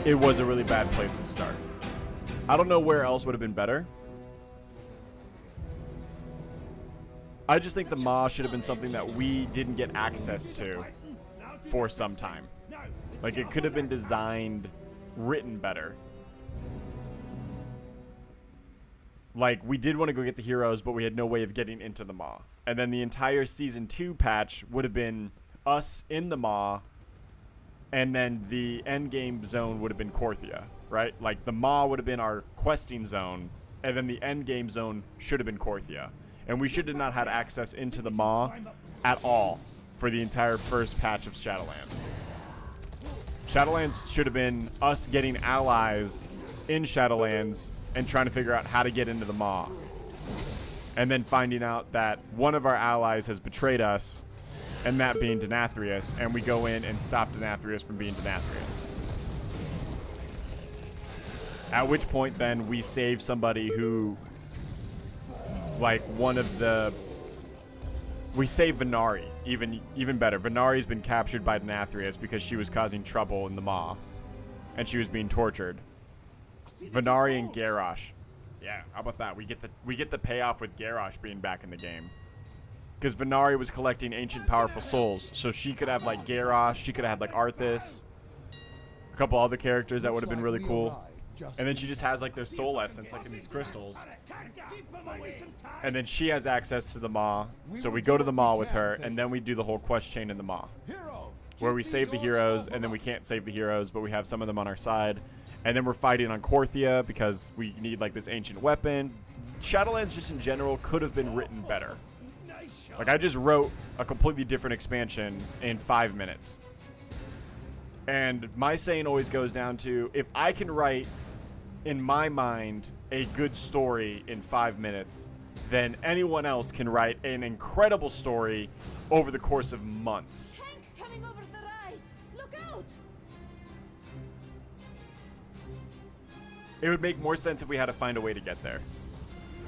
it was a really bad place to start. I don't know where else would have been better. I just think the Maw should have been something that we didn't get access to for some time. Like, it could have been designed, written better. Like, we did want to go get the heroes, but we had no way of getting into the Maw. And then the entire Season 2 patch would have been us in the Maw, and then the endgame zone would have been Korthia, right? Like, the Maw would have been our questing zone, and then the endgame zone should have been Korthia. And we should have not had access into the Maw at all for the entire first patch of Shadowlands. Shadowlands should have been us getting allies in Shadowlands and trying to figure out how to get into the Maw. And then finding out that one of our allies has betrayed us, and that being Denathrius, and we go in and stop Denathrius from being Denathrius. At which point then we save somebody who, like, one of the... We save Venari, even better. Venari's been captured by Denathrius because she was causing trouble in the Maw, and she was being tortured. Venari and Garrosh. Yeah, how about that? We get the payoff with Garrosh being back in the game. Because Venari was collecting ancient powerful souls, so she could have, like, Garrosh, she could have had, like, Arthas, a couple other characters that would have been really cool. And then she just has, like, their soul essence, like, in these crystals. And then she has access to the Maw, so we go to the Maw with her, and then we do the whole quest chain in the Maw, where we save the heroes, and then we can't save the heroes, but we have some of them on our side. And then we're fighting on Korthia because we need, like, this ancient weapon. Shadowlands, just in general, could have been written better. Like, I just wrote a completely different expansion in 5 minutes. And my saying always goes down to, if I can write, in my mind, a good story in 5 minutes, then anyone else can write an incredible story over the course of months. Tank coming over the rise. Look out! It would make more sense if we had to find a way to get there.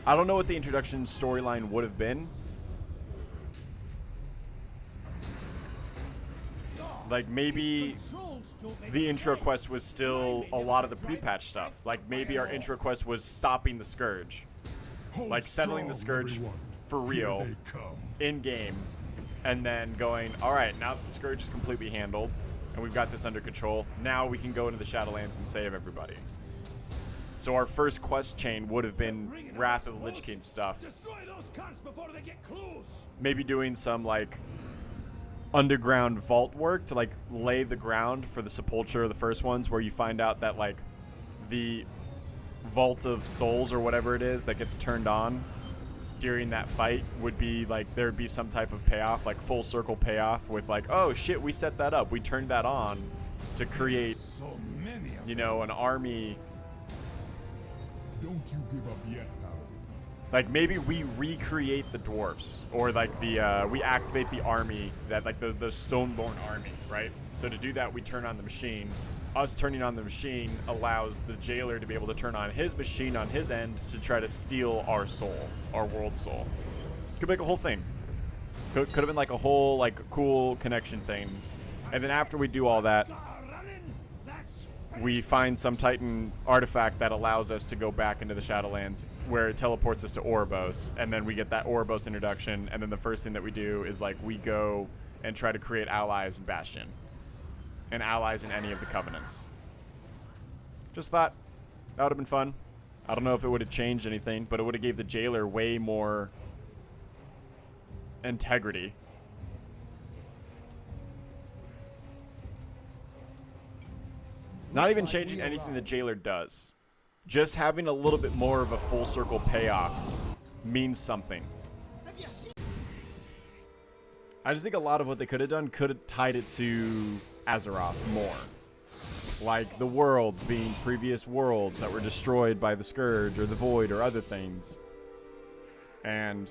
I don't know what the introduction storyline would have been. Like, maybe the intro quest was still a lot of the pre-patch stuff. Like, maybe our intro quest was stopping the Scourge. Like, settling the Scourge for real, in-game, and then going, alright, now that the Scourge is completely handled, and we've got this under control, now we can go into the Shadowlands and save everybody. So our first quest chain would have been Wrath of the Lich King stuff. Maybe doing some, like, underground vault work to, like, lay the ground for the Sepulture of the first ones, where you find out that, like, the Vault of Souls or whatever it is that gets turned on during that fight would be, like, there would be some type of payoff, like full circle payoff with, like, oh shit, we set that up, we turned that on to create, you know, an army. Don't you give up yet, Paladin. Like, maybe we recreate the dwarves, or, like, the we activate the army, that, like, the Stoneborn army, right? So to do that, we turn on the machine. Us turning on the machine allows the jailer to be able to turn on his machine on his end to try to steal our soul, our world soul. Could be like a whole thing. Could have been like a whole, like, cool connection thing. And then after we do all that, we find some Titan artifact that allows us to go back into the Shadowlands, where it teleports us to Oribos, and then we get that Oribos introduction, and then the first thing that we do is, like, we go and try to create allies in Bastion, and allies in any of the Covenants. Just thought that would have been fun. I don't know if it would have changed anything, but it would have gave the jailer way more integrity. Not even changing anything the jailer does. Just having a little bit more of a full circle payoff means something. I just think a lot of what they could have done could have tied it to Azeroth more. Like the worlds being previous worlds that were destroyed by the Scourge or the Void or other things. And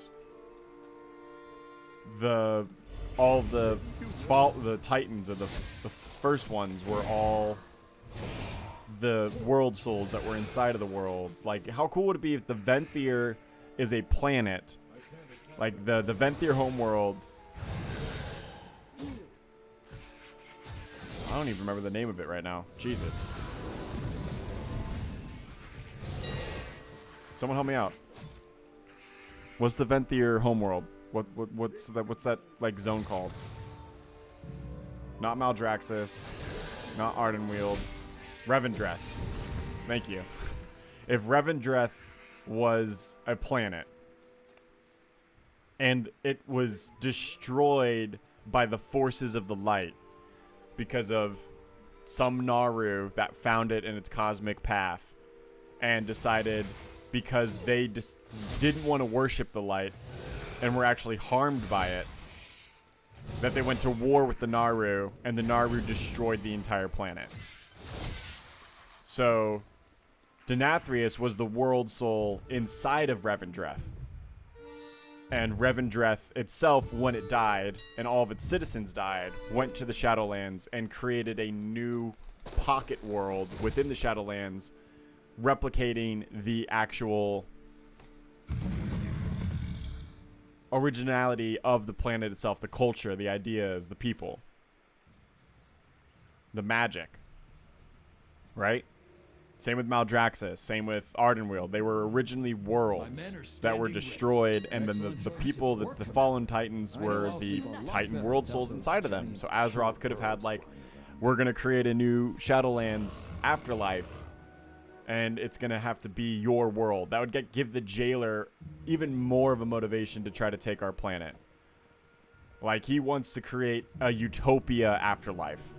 all the Titans, or the first ones, were all the world souls that were inside of the worlds. Like, how cool would it be if the Venthyr is a planet, like the Venthyr homeworld? I don't even remember the name of it right now. Jesus. Someone help me out. What's the Venthyr homeworld? What's that like zone called? Not Maldraxxus, not Ardenweald, Revendreth. Thank you. If Revendreth was a planet and it was destroyed by the forces of the light because of some Naru that found it in its cosmic path and decided, because they didn't want to worship the light and were actually harmed by it, that they went to war with the Naru, and the Naru destroyed the entire planet. So Denathrius was the world soul inside of Revendreth. And Revendreth itself, when it died, and all of its citizens died, went to the Shadowlands and created a new pocket world within the Shadowlands, replicating the actual originality of the planet itself, the culture, the ideas, the people, the magic. Right? Same with Maldraxxus, same with Ardenweald. They were originally worlds that were destroyed, and then the people, the fallen titans, were the titan world souls inside of them. So Azeroth could have had, like, we're going to create a new Shadowlands afterlife, and it's going to have to be your world. That would give the jailer even more of a motivation to try to take our planet. Like, he wants to create a utopia afterlife.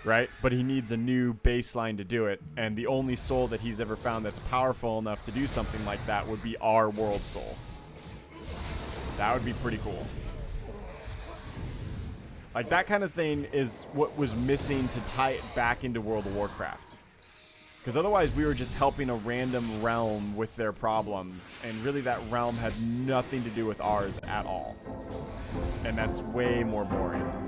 Right? But he needs a new baseline to do it, and the only soul that he's ever found that's powerful enough to do something like that would be our world soul. That would be pretty cool. Like, that kind of thing is what was missing to tie it back into World of Warcraft. Because otherwise we were just helping a random realm with their problems, and really that realm had nothing to do with ours at all. And that's way more boring.